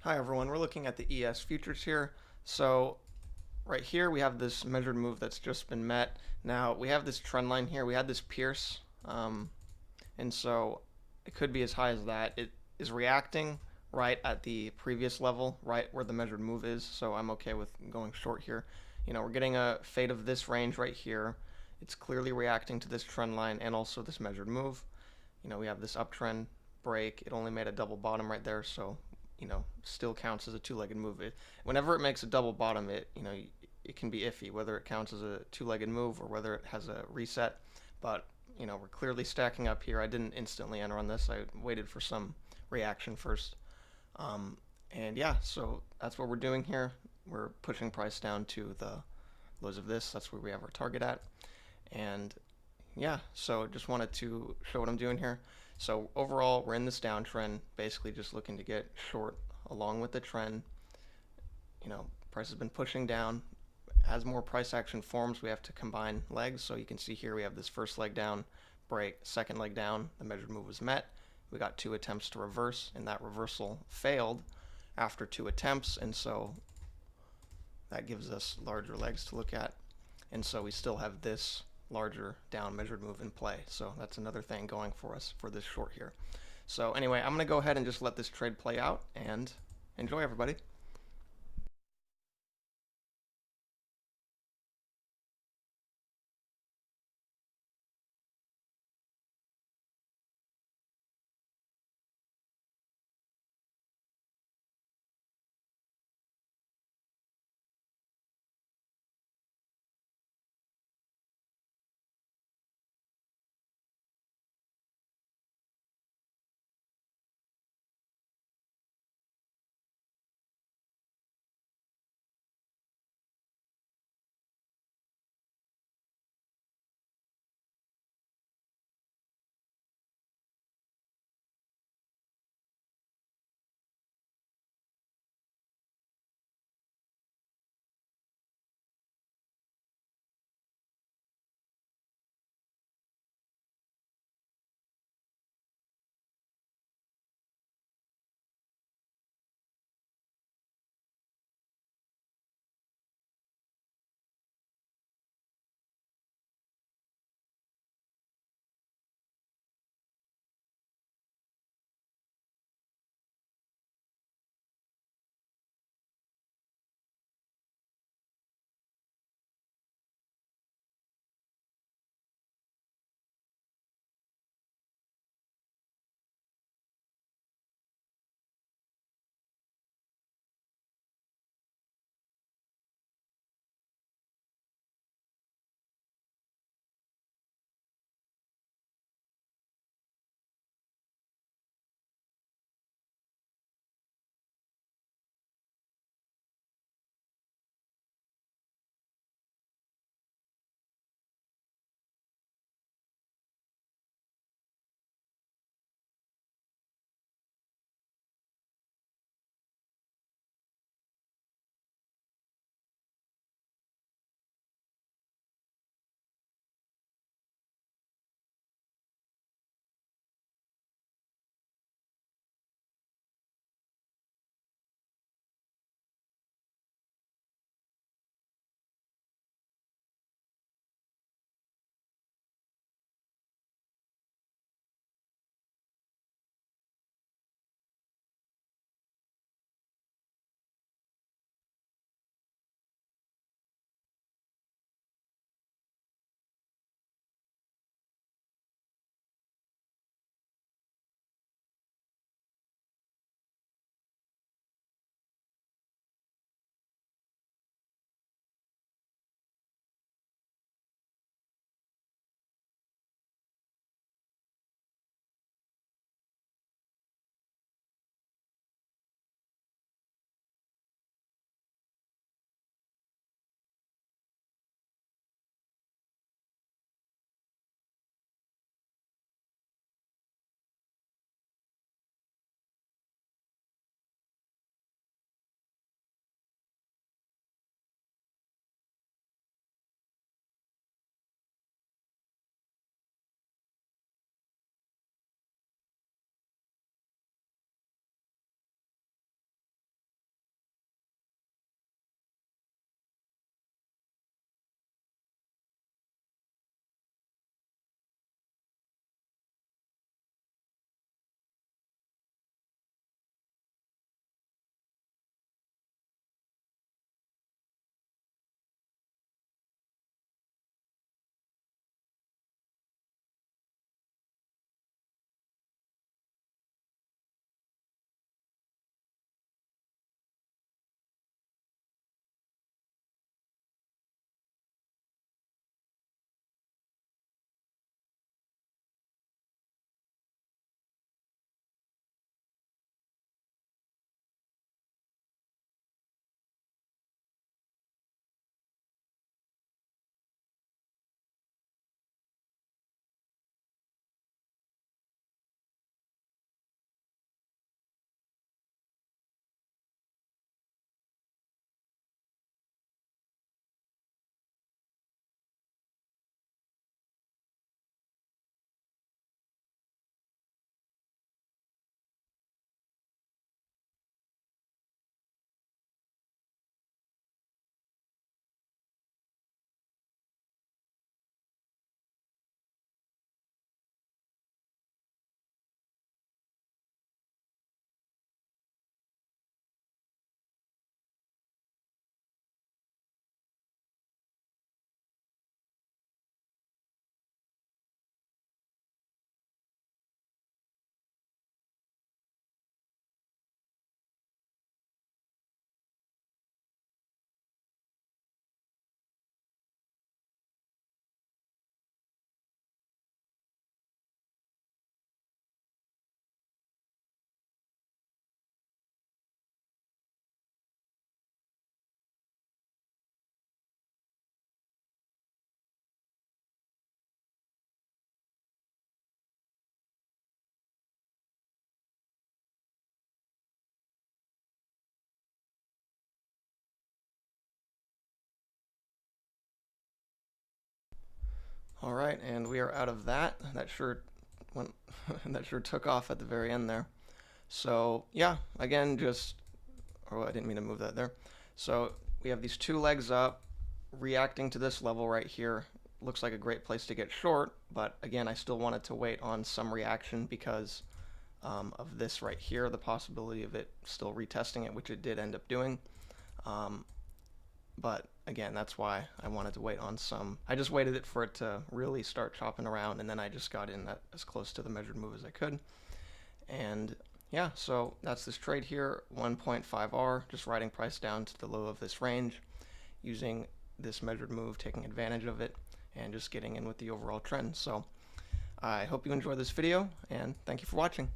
Hi everyone, we're looking at the ES futures here. So right here we have this measured move that's just been met. Now we have this trend line here. We had this pierce, and so it could be as high as that. It is reacting right at the previous level, right where the measured move is. So I'm okay with going short here. We're getting a fade of this range right here. It's clearly reacting to this trend line and also this measured move. We have this uptrend break. It only made a double bottom right there, so still counts as a two-legged move. Whenever it makes a double bottom, it can be iffy whether it counts as a two-legged move or whether it has a reset. But we're clearly stacking up here. I didn't instantly enter on this. I waited for some reaction first. And yeah, so that's what we're doing here. We're pushing price down to the lows of this. That's where we have our target at. And yeah, so just wanted to show what I'm doing here. So overall, we're in this downtrend, basically just looking to get short along with the trend. Price has been pushing down. As more price action forms, we have to combine legs. So you can see here we have this first leg down, break, second leg down. The measured move was met. We got 2 attempts to reverse, and that reversal failed after 2 attempts, and so that gives us larger legs to look at. And so we still have this larger down measured move in play. So that's another thing going for us for this short here. So anyway, I'm going to go ahead and just let this trade play out and enjoy, everybody. All right, and we are out of that. That sure went that sure took off at the very end there. So yeah, again, just oh, I didn't mean to move that there. So we have these two legs up, reacting to this level right here. Looks like a great place to get short, but again, I still wanted to wait on some reaction because of this right here, the possibility of it still retesting it, which it did end up doing. Um, but again, that's why I wanted to wait on some. I just waited for it to really start chopping around, and then I just got in as close to the measured move as I could. And yeah, so that's this trade here, 1.5R, just riding price down to the low of this range, using this measured move, taking advantage of it, and just getting in with the overall trend. So I hope you enjoyed this video, and thank you for watching.